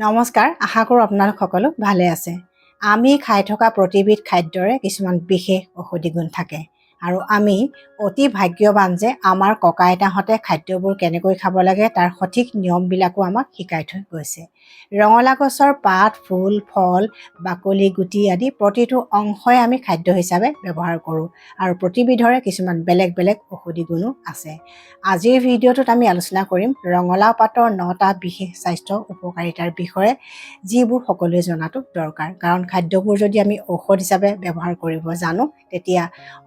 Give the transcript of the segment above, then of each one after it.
নমস্কাৰ, আশা কৰোঁ আপোনালোক সকলো ভালে আছে। আমি খাই থকা প্ৰতিবিধ খাদ্যৰে কিছুমান বিশেষ ঔষধি গুণ থাকে আৰু আমি অতি ভাগ্যৱান যে আমাৰ ককা আইতাহঁতে খাদ্যবোৰ কেনেকৈ খাব লাগে তাৰ সঠিক নিয়মবিলাকো আমাক শিকাই থৈ গৈছে। ৰঙালাও গছৰ পাত, ফুল, ফল, বাকলি, গুটি আদি প্ৰতিটো অংশই আমি খাদ্য হিচাপে ব্যৱহাৰ কৰোঁ আৰু প্ৰতিবিধৰে কিছুমান বেলেগ বেলেগ ঔষধি গুণো আছে। আজিৰ ভিডিঅ'টোত আমি আলোচনা কৰিম ৰঙালাও পাতৰ 9টা বিশেষ স্বাস্থ্য উপকাৰিতাৰ বিষয়ে, যিবোৰ সকলোৱে জনাটো দৰকাৰ। কাৰণ খাদ্যবোৰ যদি আমি ঔষধ হিচাপে ব্যৱহাৰ কৰিব জানো, তেতিয়া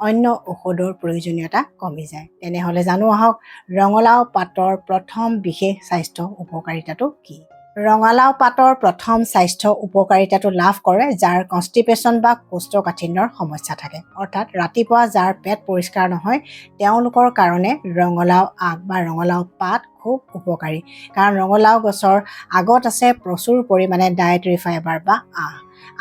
অন্য ঔষধৰ প্ৰয়োজনীয়তা কমি যায়। তেনেহ'লে জানো আহক ৰঙালাও পাতৰ প্ৰথম বিশেষ স্বাস্থ্য উপকাৰিতাটো কি? ৰঙালাও পাতৰ প্ৰথম স্বাস্থ্য উপকাৰিতাটো লাভ কৰে যাৰ কনষ্টিপেশ্যন বা কোষ্ঠকাঠিন্যৰ সমস্যা থাকে। অৰ্থাৎ ৰাতিপুৱা যাৰ পেট পৰিষ্কাৰ নহয় তেওঁলোকৰ কাৰণে ৰঙালাও আগ বা ৰঙালাও পাত খুব উপকাৰী। কাৰণ ৰঙালাও গছৰ আগত আছে প্ৰচুৰ পৰিমাণে ডায়েটৰী ফাইবাৰ বা আঁহ।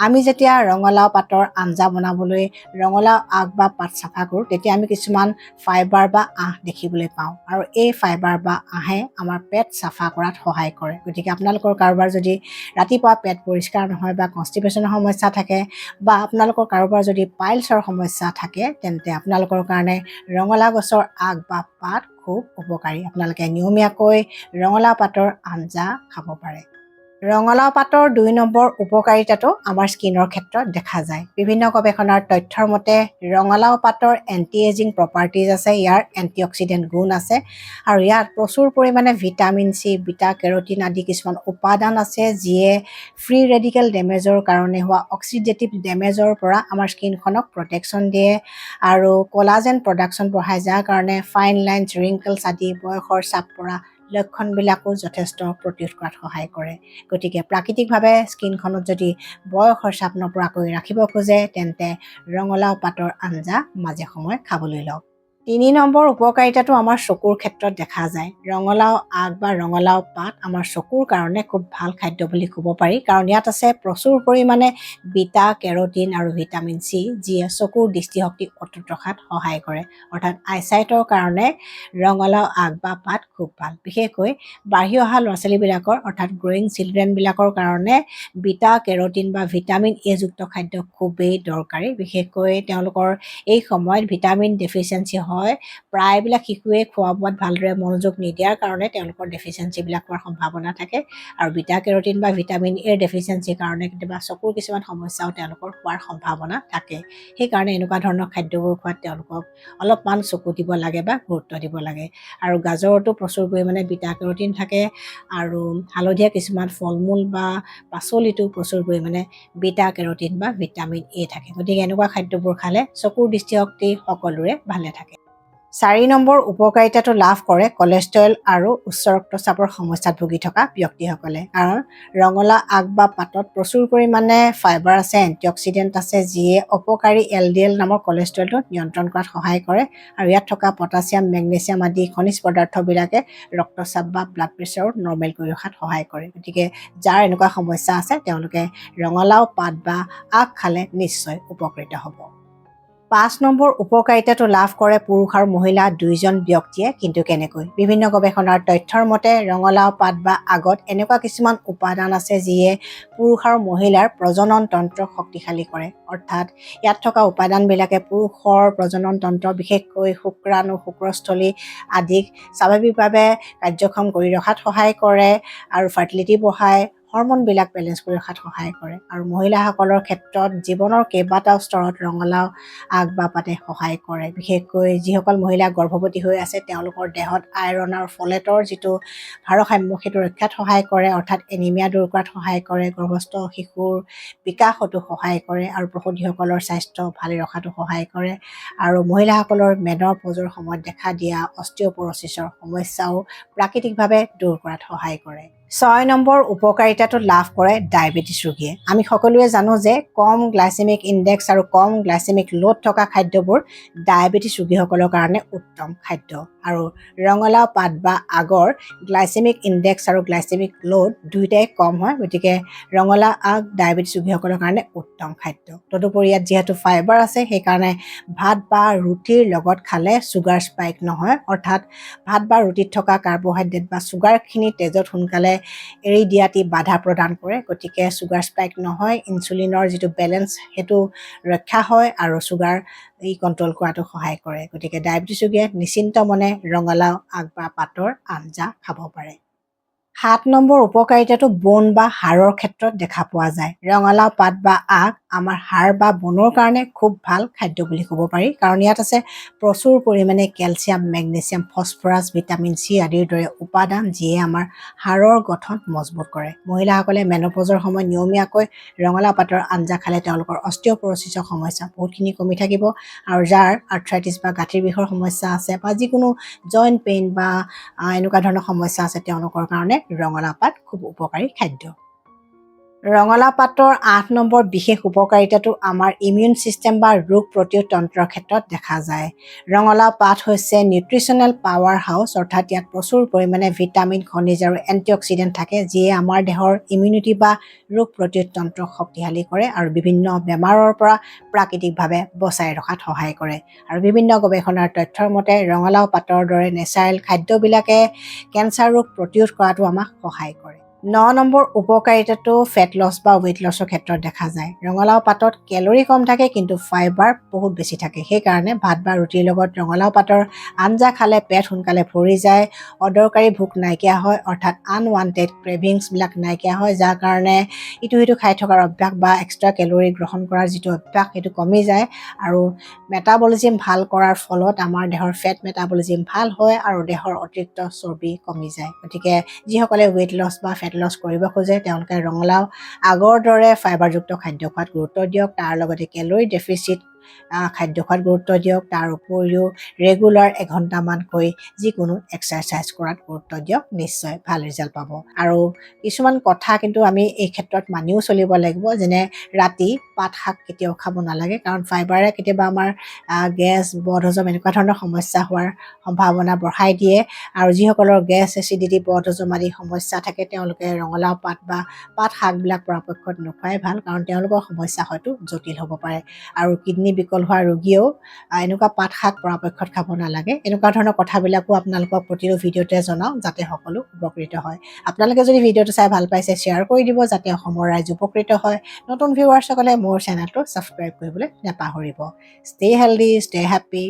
আমি যেতিয়া ৰঙালাও পাতৰ আঞ্জা বনাবলৈ ৰঙালাও আগ বা পাত চাফা কৰোঁ, তেতিয়া আমি কিছুমান ফাইবাৰ বা আঁহ দেখিবলৈ পাওঁ আৰু এই ফাইবাৰ বা আঁহে আমাৰ পেট চাফা কৰাত সহায় কৰে। গতিকে আপোনালোকৰ কাৰোবাৰ যদি ৰাতিপুৱা পেট পৰিষ্কাৰ নহয় বা কনষ্টিপেশ্যনৰ সমস্যা থাকে বা আপোনালোকৰ কাৰোবাৰ যদি পাইলছৰ সমস্যা থাকে, তেন্তে আপোনালোকৰ কাৰণে ৰঙালাও গছৰ আগ বা পাত খুব উপকাৰী। আপোনালোকে নিয়মীয়াকৈ ৰঙালাও পাতৰ আঞ্জা খাব পাৰে। ৰঙালাও পাতৰ 2 নম্বৰ উপকাৰিতাটো আমাৰ স্কিনৰ ক্ষেত্ৰত দেখা যায়। বিভিন্ন গৱেষণাৰ তথ্যৰ মতে ৰঙালাও পাতৰ এণ্টি এজিং প্ৰপাৰ্টিজ আছে, ইয়াৰ এণ্টিঅক্সিডেণ্ট গুণ আছে আৰু ইয়াত প্ৰচুৰ পৰিমাণে ভিটামিন চি, বিটা কেৰটিন আদি কিছুমান উপাদান আছে, যিয়ে ফ্ৰী ৰেডিকেল ডেমেজৰ কাৰণে হোৱা অক্সিডেটিভ ডেমেজৰ পৰা আমাৰ স্কিনখনক প্ৰটেকশ্যন দিয়ে আৰু কলাজেন প্ৰডাকশ্যন বঢ়ায়, যাৰ কাৰণে ফাইন লাইনছ, ৰিংকলছ আদি বয়সৰ চাপ পৰা লক্ষণবিলাকো যথেষ্ট প্ৰতিৰোধ কৰাত সহায় কৰে। গতিকে প্ৰাকৃতিকভাৱে স্কিনখনত যদি বয়সৰ চাপ নপৰাকৈ ৰাখিব খোজে, তেন্তে ৰঙালাও পাতৰ আঞ্জা মাজে সময়ে খাবলৈ লওক। 3 নম্বৰ উপকাৰিতাটো আমাৰ চকুৰ ক্ষেত্ৰত দেখা যায়। ৰঙালাও আগ বা ৰঙালাও পাত আমাৰ চকুৰ কাৰণে খুব ভাল খাদ্য বুলি ক'ব পাৰি, কাৰণ ইয়াত আছে প্ৰচুৰ পৰিমাণে বিটা কেৰটিন আৰু ভিটামিন চি, যিয়ে চকুৰ দৃষ্টিশক্তি অটুট ৰখাত সহায় কৰে। অৰ্থাৎ আইচাইটৰ কাৰণে ৰঙালাও আগ বা পাত খুব ভাল। বিশেষকৈ বাঢ়ি অহা ল'ৰা ছোৱালীবিলাকৰ অৰ্থাৎ গ্ৰয়িং চিলড্ৰেনবিলাকৰ কাৰণে বিটা কেৰটিন বা ভিটামিন এযুক্ত খাদ্য খুবেই দৰকাৰী। বিশেষকৈ তেওঁলোকৰ এই সময়ত ভিটামিন ডেফিচিয়েঞ্চি হয়। প্ৰায়বিলাক শিশুৱে খোৱা বোৱাত ভালদৰে মনোযোগ নিদিয়াৰ কাৰণে তেওঁলোকৰ ডেফিচিয়েঞ্চিবিলাক হোৱাৰ সম্ভাৱনা থাকে আৰু বিটা কেৰটিন বা ভিটামিন এৰ ডেফিচিয়েঞ্চিৰ কাৰণে কেতিয়াবা চকুৰ কিছুমান সমস্যাও তেওঁলোকৰ হোৱাৰ সম্ভাৱনা থাকে। সেইকাৰণে এনেকুৱা ধৰণৰ খাদ্যবোৰ খোৱাত তেওঁলোকক অলপমান চকু দিব লাগে বা গুৰুত্ব দিব লাগে। আৰু গাজৰতো প্ৰচুৰ পৰিমাণে বিটা কেৰটিন থাকে আৰু হালধীয়া কিছুমান ফল মূল বা পাচলিতো প্ৰচুৰ পৰিমাণে বিটা কেৰটিন বা ভিটামিন এ থাকে। গতিকে এনেকুৱা খাদ্যবোৰ খালে চকুৰ দৃষ্টিশক্তি সকলোৰে ভালে থাকে। 4 নম্বৰ উপকাৰিতাটো লাভ কৰে কলেষ্ট্ৰল আৰু উচ্চ ৰক্তচাপৰ সমস্যাত ভুগি থকা ব্যক্তিসকলে। কাৰণ ৰঙালাও আগ বা পাতত প্ৰচুৰ পৰিমাণে ফাইবাৰ আছে, এণ্টিঅক্সিডেণ্ট আছে, যিয়ে অপকাৰী LDL নামৰ কলেষ্ট্ৰলটো নিয়ন্ত্ৰণ কৰাত সহায় কৰে আৰু ইয়াত থকা পটাছিয়াম, মেগনেছিয়াম আদি খনিজ পদাৰ্থবিলাকে ৰক্তচাপ বা ব্লাড প্ৰেছাৰো নৰ্মেল কৰি ৰখাত সহায় কৰে। গতিকে যাৰ এনেকুৱা সমস্যা আছে তেওঁলোকে ৰঙালাও পাত বা আগ খালে নিশ্চয় উপকৃত হ'ব। 5 নম্বৰ উপকাৰিতাটো লাভ কৰে পুৰুষ আৰু মহিলা দুয়োজন ব্যক্তিয়ে, কিন্তু কেনেকৈ? বিভিন্ন গৱেষণাৰ তথ্যৰ মতে ৰঙালাও পাত বা আগত এনেকুৱা কিছুমান উপাদান আছে, যিয়ে পুৰুষ আৰু মহিলাৰ প্ৰজনন তন্ত্ৰক শক্তিশালী কৰে। অৰ্থাৎ ইয়াত থকা উপাদানবিলাকে পুৰুষৰ প্ৰজনন তন্ত্ৰ, বিশেষকৈ শুক্ৰাণু, শুক্ৰস্থলী আদিক স্বাভাৱিকভাৱে কাৰ্যক্ষম কৰি ৰখাত সহায় কৰে আৰু ফাৰ্টিলিটি বঢ়ায়, হৰমনবিলাক বেলেঞ্চ কৰি ৰখাত সহায় কৰে। আৰু মহিলাসকলৰ ক্ষেত্ৰত জীৱনৰ কেইবাটাও স্তৰত ৰঙালাও আগ বা পাতে সহায় কৰে। বিশেষকৈ যিসকল মহিলা গৰ্ভৱতী হৈ আছে তেওঁলোকৰ দেহত আইৰণ আৰু ফলেটৰ যিটো ভাৰসাম্য সেইটো ৰক্ষাত সহায় কৰে, অৰ্থাৎ এনিমিয়া দূৰ কৰাত সহায় কৰে, গৰ্ভস্থ শিশুৰ বিকাশতো সহায় কৰে আৰু প্ৰসূতিসকলৰ স্বাস্থ্য ভালে ৰখাতো সহায় কৰে আৰু মহিলাসকলৰ মেন'পজৰ সময়ত দেখা দিয়া অস্টিঅ'পৰচিছৰ সমস্যাও প্ৰাকৃতিকভাৱে দূৰ কৰাত সহায় কৰে। 6 নম্বৰ উপকাৰিতাটো লাভ কৰে ডায়েবেটিছ ৰোগীয়ে। আমি সকলোৱে জানো যে কম গ্লাইচেমিক ইণ্ডেক্স আৰু কম গ্লাইচেমিক লোড থকা খাদ্যবোৰ ডায়েবেটিছ ৰোগীসকলৰ কাৰণে উত্তম খাদ্য আৰু ৰঙালাও পাত বা আগৰ গ্লাইচেমিক ইণ্ডেক্স আৰু গ্লাইচেমিক লোড দুয়োটাই কম হয়। গতিকে ৰঙালাও আগ ডায়েবেটিছ ৰোগীসকলৰ কাৰণে উত্তম খাদ্য। তদুপৰি ইয়াত যিহেতু ফাইবাৰ আছে, সেইকাৰণে ভাত বা ৰুটিৰ লগত খালে চুগাৰ স্পাইক নহয়। অৰ্থাৎ ভাত বা ৰুটিত থকা কাৰ্বহাইড্ৰেট বা চুগাৰখিনি তেজত সোনকালে এৰি দিয়াত বাধা প্ৰদান কৰে। গতিকে ছুগাৰ স্পাইক নহয়, ইনচুলিনৰ যিটো বেলেঞ্চ সেইটো ৰক্ষা হয় আৰু ছুগাৰ কণ্ট্ৰল কৰাটো সহায় কৰে। গতিকে ডায়েবেটিছ ৰোগীয়ে নিশ্চিন্ত মনে ৰঙালাও আগ বা পাতৰ আঞ্জা খাব পাৰে। 7 নম্বৰ উপকাৰিতাটো বন বা হাড়ৰ ক্ষেত্ৰত দেখা পোৱা যায়। ৰঙালাও পাত বা আগ আমাৰ হাড় বা বনৰ কাৰণে খুব ভাল খাদ্য বুলি ক'ব পাৰি, কাৰণ ইয়াত আছে প্ৰচুৰ পৰিমাণে calcium, magnesium, phosphorus, vitamin C আদিৰ দৰে উপাদান যিয়ে আমাৰ হাড়ৰ গঠন মজবুত কৰে। মহিলাসকলে মেন'পজৰ সময়ত নিয়মীয়াকৈ ৰঙালাও পাতৰ আঞ্জা খালে তেওঁলোকৰ অস্টিঅ'পৰচিছৰ সমস্যা বহুতখিনি কমি থাকিব, আৰু যাৰ আৰ্থ্ৰাইটিছ বা গাঁঠিৰ বিষৰ সমস্যা আছে বা যিকোনো জইণ্ট পেইন বা এনেকুৱা ধৰণৰ সমস্যা আছে তেওঁলোকৰ কাৰণে ৰঙালাও পাত খুব উপকাৰী খাদ্য। ৰঙালাও পাতৰ 8 নম্বৰ বিশেষ উপকাৰিতাটো আমাৰ ইমিউন ছিষ্টেম বা ৰোগ প্ৰতিৰোধ তন্ত্ৰৰ ক্ষেত্ৰত দেখা যায়। ৰঙালাও পাত হৈছে নিউট্ৰিশ্যনেল পাৱাৰ হাউচ, অৰ্থাৎ ইয়াত প্ৰচুৰ পৰিমাণে ভিটামিন, খনিজ আৰু এণ্টিঅক্সিডেণ্ট থাকে যিয়ে আমাৰ দেহৰ ইমিউনিটি বা ৰোগ প্ৰতিৰোধ তন্ত্ৰক শক্তিশালী কৰে আৰু বিভিন্ন বেমাৰৰ পৰা প্ৰাকৃতিকভাৱে বচাই ৰখাত সহায় কৰে। আৰু বিভিন্ন গৱেষণাৰ তথ্যৰ মতে ৰঙালাও পাতৰ দৰে নেচাৰেল খাদ্যবিলাকে কেঞ্চাৰ ৰোগ প্ৰতিৰোধ কৰাটো আমাক সহায় কৰে। 9 নম্বৰ উপকাৰিতাটো ফেট লছ বা ৱেইট লছৰ ক্ষেত্ৰত দেখা যায়। ৰঙালাও পাতত কেলৰি কম থাকে কিন্তু ফাইবাৰ বহুত বেছি থাকে। সেইকাৰণে ভাত বা ৰুটিৰ লগত ৰঙালাও পাতৰ আঞ্জা খালে পেট সোনকালে ভৰি যায়, অদৰকাৰী ভোক নাইকিয়া হয়, অৰ্থাৎ আনৱান্টেড ক্ৰেভিংছবিলাক নাইকিয়া হয়, যাৰ কাৰণে ইটো সিটো খাই থকাৰ অভ্যাস বা এক্সট্ৰা কেলৰি গ্ৰহণ কৰাৰ যিটো অভ্যাস সেইটো কমি যায়, আৰু মেটাবলিজিম ভাল কৰাৰ ফলত আমাৰ দেহৰ ফেট মেটাবলিজিম ভাল হয় আৰু দেহৰ অতিৰিক্ত চৰ্বি কমি যায়। গতিকে যিসকলে ৱেইট লছ বা ফেট লছ কৰিব খোজে তেওঁলোকে ৰঙালাও আগৰ দৰে ফাইবাৰযুক্ত খাদ্য খোৱাত গুৰুত্ব দিয়ক, তাৰ লগতে কেলৰি ডেফিচিট খাদ্য খোৱাত গুৰুত্ব দিয়ক, তাৰ উপৰিও ৰেগুলাৰ এঘণ্টামানকৈ যিকোনো এক্সাৰচাইজ কৰাত গুৰুত্ব দিয়ক, নিশ্চয় ভাল ৰিজাল্ট পাব। আৰু কিছুমান কথা কিন্তু আমি এই ক্ষেত্ৰত মানিও চলিব লাগিব, যেনে ৰাতি পাত শাক কেতিয়াও খাব নালাগে, কাৰণ ফাইবাৰে কেতিয়াবা আমাৰ গেছ, বদহজম এনেকুৱা ধৰণৰ সমস্যা হোৱাৰ সম্ভাৱনা বঢ়াই দিয়ে, আৰু যিসকলৰ গেছ, এচিডিটি, বদহজম আদি সমস্যা থাকে তেওঁলোকে ৰঙালাও পাত বা পাত শাকবিলাক পৰাপক্ষত নোখোৱাই ভাল, কাৰণ তেওঁলোকৰ সমস্যা হয়তো জটিল হ'ব পাৰে। আৰু কিডনী বিকল হোৱা ৰোগীয়েও এনেকুৱা পাত শাক পৰাপক্ষত খাব নালাগে। এনেকুৱা ধৰণৰ কথাবিলাকো আপোনালোকক প্ৰতিটো ভিডিঅ'তে জনাওঁ যাতে সকলো উপকৃত হয়। আপোনালোকে যদি ভিডিঅ'টো চাই ভাল পাইছে শ্বেয়াৰ কৰি দিব যাতে অসমৰ ৰাইজ উপকৃত হয়। নতুন ভিউৱাৰ্ছসকলে মোৰ চেনেলটো ছাবস্ক্ৰাইব কৰিবলৈ নাপাহৰিব। Stay healthy, stay happy.